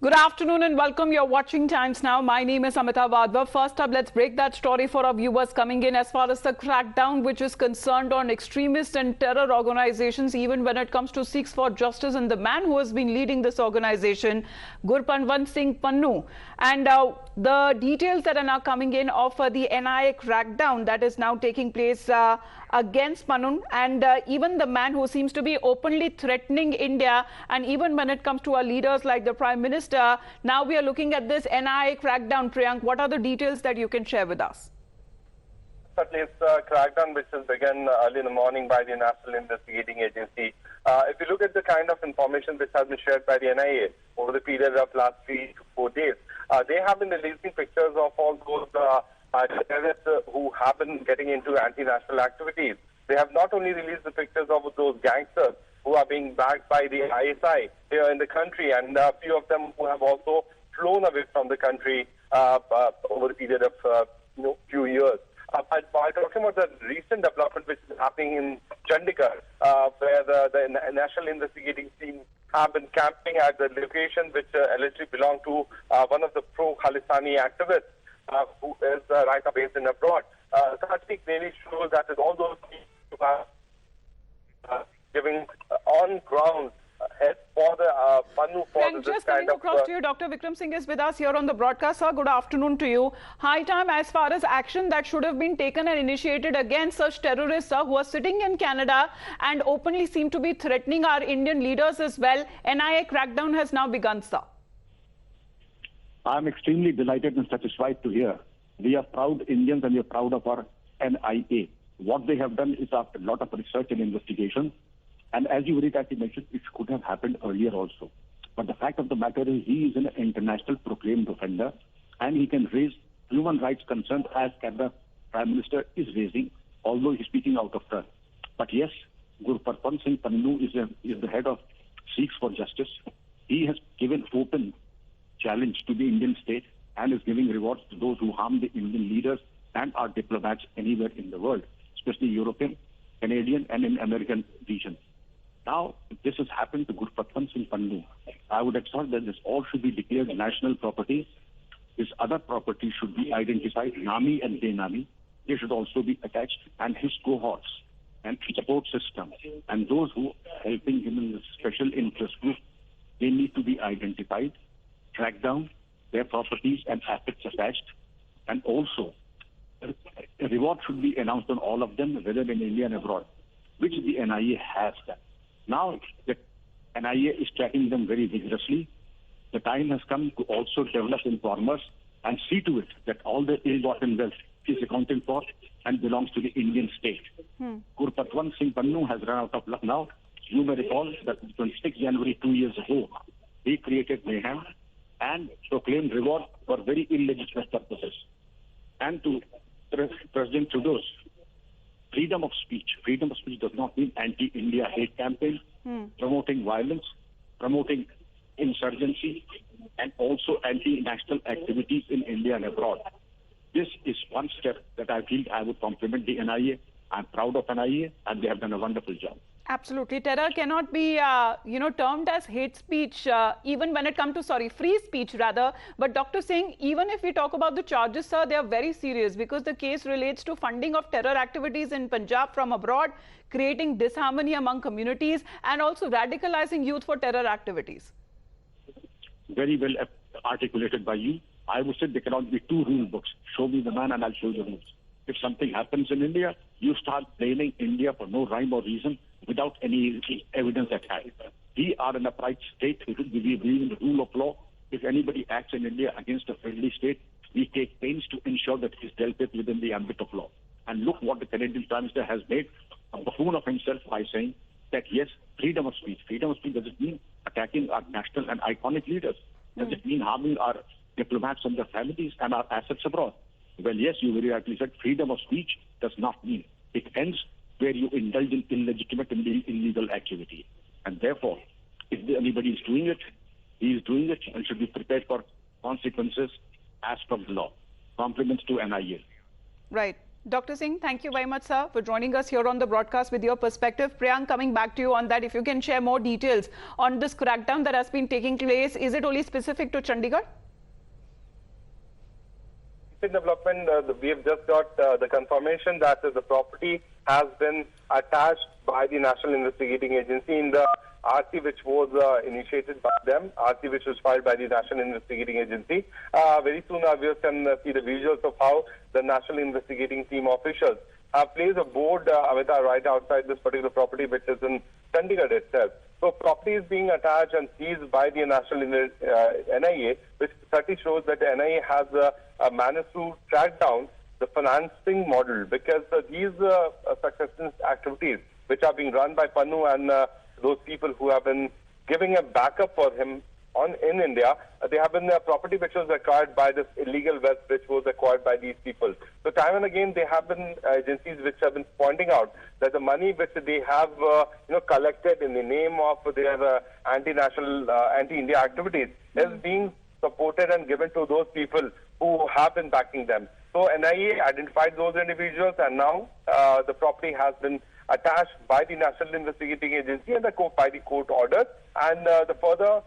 Good afternoon and welcome. You're watching Times Now. My name is Amita Wadhwa. First up, let's break that story for our viewers coming in as far as the crackdown which is concerned on extremist and terror organizations, even when it comes to Sikhs for Justice, and the man who has been leading this organization, Gurpatwant Singh Pannun. And the details that are now coming in of the NIA crackdown that is now taking place against Pannun, and even the man who seems to be openly threatening India, and even when it comes to our leaders like the Prime Minister. Now we are looking at this NIA crackdown. Priyank, what are the details that you can share with us? Certainly, it's a crackdown which was begun early in the morning by the National Investigating Agency. If you look at the kind of information which has been shared by the NIA over the period of last 3 to 4 days, they have been releasing pictures of all those terrorists who have been getting into anti-national activities. They have not only released the pictures of those gangsters who are being backed by the ISI here in the country, and a few of them who have also flown away from the country over a period of few years. But while talking about the recent development which is happening in Chandigarh, where the National Investigating Team have been camping at the location which allegedly belonged to one of the pro-Khalistani activists who is right now based in abroad. That clearly shows that all those people who are giving on-ground help for the Pannun for this just kind of... across to you, Dr. Vikram Singh is with us here on the broadcast. Sir, good afternoon to you. High time as far as action that should have been taken and initiated against such terrorists who are sitting in Canada and openly seem to be threatening our Indian leaders as well. NIA crackdown has now begun, sir. I'm extremely delighted and satisfied to hear. We are proud Indians and we are proud of our NIA. What they have done is after a lot of research and investigation. And as you very rightly mentioned, it could have happened earlier also. But the fact of the matter is he is an international proclaimed offender and he can raise human rights concerns as Canada Prime Minister is raising, although he's speaking out of turn. But yes, Gurpatwant Singh Pannun is the head of Sikhs for Justice. He has given open challenge to the Indian state and is giving rewards to those who harm the Indian leaders and our diplomats anywhere in the world, especially European, Canadian and in American regions. Now, if this has happened to Gurpatwant Singh Pannun, I would exhort that this all should be declared national property. His other property should be identified, NAMI and Benami. They should also be attached, and his cohorts and support system and those who are helping him in the special interest group, they need to be identified, tracked down, their properties and assets attached, and also a reward should be announced on all of them, whether in India and abroad, which the NIA has done. Now, the NIA is tracking them very vigorously. The time has come to also develop informers and see to it that all the ill-gotten wealth is accounted for and belongs to the Indian state. Gurpatwant Singh Pannun has run out of luck now. You may recall that 26 January 2 years ago, he created mayhem and proclaimed reward for very illegitimate purposes. And to President Trudeau's freedom of speech. Freedom of speech does not mean anti-India hate campaign, promoting violence, promoting insurgency, and also anti-national activities in India and abroad. This is one step that I feel I would compliment the NIA. I'm proud of NIA, and they have done a wonderful job. Absolutely. Terror cannot be, termed as hate speech, even when it comes to, free speech rather. But Dr. Singh, even if we talk about the charges, sir, they are very serious because the case relates to funding of terror activities in Punjab from abroad, creating disharmony among communities, and also radicalizing youth for terror activities. Very well articulated by you. I would say there cannot be two rule books. Show me the man and I'll show you the rules. If something happens in India, you start blaming India for no rhyme or reason without any evidence at hand. We are an upright state. We believe in the rule of law. If anybody acts in India against a friendly state, we take pains to ensure that he is dealt with within the ambit of law. And look what the Canadian Prime Minister has made a buffoon of himself by saying that, yes, freedom of speech. Freedom of speech doesn't mean attacking our national and iconic leaders. Does it mean harming our diplomats and their families and our assets abroad? Well, yes, you very rightly said freedom of speech does not mean it ends where you indulge in illegitimate and illegal activity. And therefore, if anybody is doing it, he is doing it and should be prepared for consequences as per the law. Compliments to NIA. Right. Dr. Singh, thank you very much, sir, for joining us here on the broadcast with your perspective. Priyank, coming back to you on that, if you can share more details on this crackdown that has been taking place. Is it only specific to Chandigarh? Development, we have just got the confirmation that the property has been attached by the National Investigating Agency in the RC which was initiated by them, RC which was filed by the National Investigating Agency. Very soon our viewers can see the visuals of how the National Investigating Team officials have placed a board right outside this particular property which is in Chandigarh itself. So property is being attached and seized by the National NIA, which certainly shows that the NIA has managed to track down the financing model, because these successful activities which are being run by Pannu and those people who have been giving a backup for him in India, they have been property which was acquired by this illegal wealth which was acquired by these people. So time and again there have been agencies which have been pointing out that the money which they have collected in the name of their anti-national, anti-India activities is being supported and given to those people who have been backing them. So NIA identified those individuals, and now the property has been attached by the National Investigating Agency and by the court orders, and the further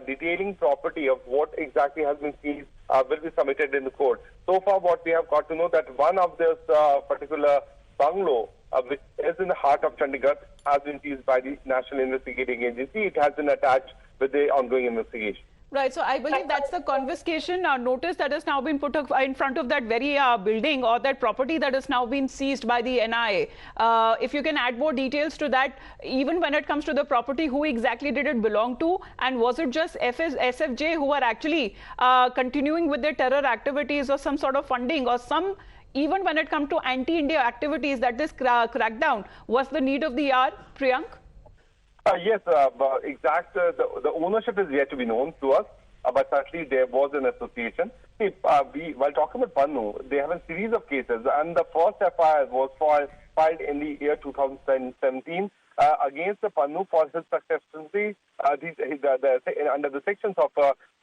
detailing property of what exactly has been seized will be submitted in the court. So far what we have got to know that one of this particular bungalow which is in the heart of Chandigarh has been seized by the National Investigating Agency. It has been attached with the ongoing investigation. Right, so I believe that's the confiscation notice that has now been put in front of that very building or that property that has now been seized by the NIA. If you can add more details to that, even when it comes to the property, who exactly did it belong to, and was it just SFJ who are actually continuing with their terror activities or some sort of funding or some, even when it comes to anti-India activities, that this crackdown was the need of the hour, Priyank? Yes, the ownership is yet to be known to us, but certainly there was an association. See, while talking about Pannu, they have a series of cases, and the first FIR was filed in the year 2017 against the Pannu for his successfully under the sections of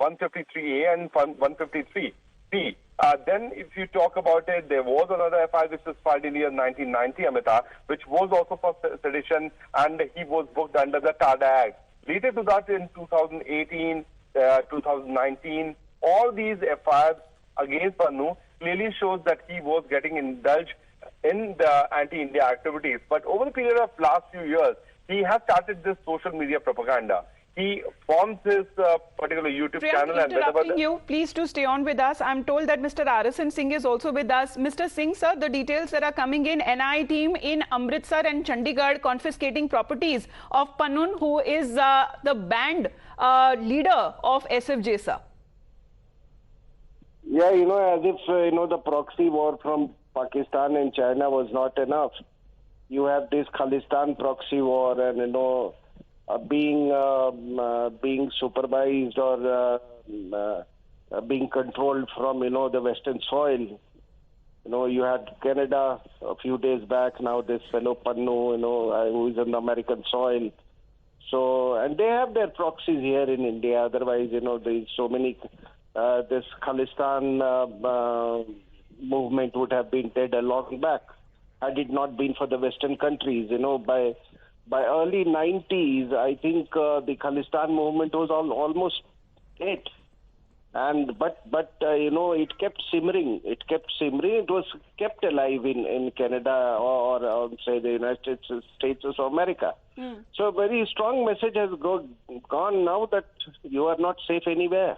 153A and 153B. Then, if you talk about it, there was another FIR which was filed in the year 1990, Amritsar, which was also for sedition, and he was booked under the TADA Act. Later to that, in 2018, 2019, all these FIRs against Pannu clearly shows that he was getting indulged in the anti-India activities. But over the period of last few years, he has started this social media propaganda. He forms his particular YouTube channel. And interrupting you, please do stay on with us. I'm told that Mr. Khalistan Singh is also with us. Mr. Singh, sir, the details that are coming in, NIA team in Amritsar and Chandigarh confiscating properties of Pannun, who is the band leader of SFJ, sir. Yeah, as if, the proxy war from Pakistan and China was not enough. You have this Khalistan proxy war and, being supervised or being controlled from, the Western soil. You had Canada a few days back, now this fellow Pannu, who is on the American soil. So, and they have their proxies here in India. Otherwise, there's so many, this Khalistan movement would have been dead a long back had it not been for the Western countries. By early 90s, I think the Khalistan movement was almost dead. But it kept simmering. It was kept alive in Canada or say the United States of America. So a very strong message has gone now that you are not safe anywhere.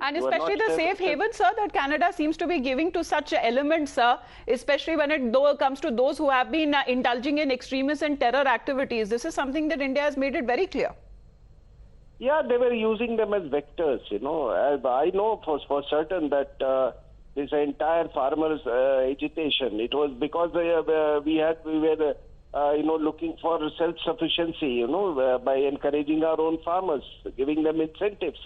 And especially the safe haven, sir, that Canada seems to be giving to such elements, sir, especially when it comes to those who have been indulging in extremist and terror activities. This is something that India has made it very clear. Yeah, they were using them as vectors, I know for certain that this entire farmers' agitation, it was because we were looking for self-sufficiency, by encouraging our own farmers, giving them incentives.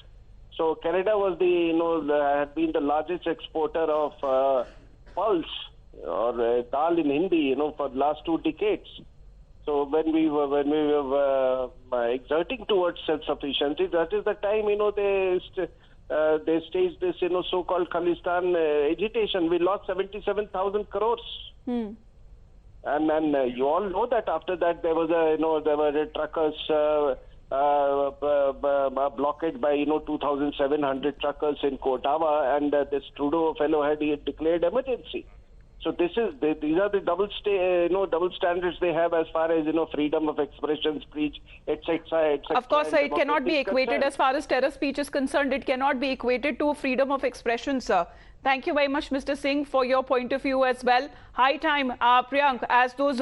So Canada was had been the largest exporter of pulse or dal in Hindi, for the last 2 decades. So when we were exerting towards self-sufficiency, that is the time, they staged this, so-called Khalistan agitation. We lost 77,000 crores. And you all know that after that there was there were truckers blockade by 2,700 truckers in Kotawa, and this Trudeau fellow had declared emergency. So these are the double standards they have as far as freedom of expression, speech, etc. Of course, sir, it cannot be equated as far as terror speech is concerned. It cannot be equated to freedom of expression, sir. Thank you very much, Mr. Singh, for your point of view as well. High time, Priyank, as those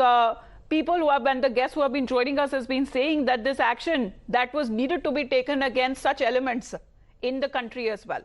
people who have been the guests who have been joining us has been saying that this action that was needed to be taken against such elements in the country as well.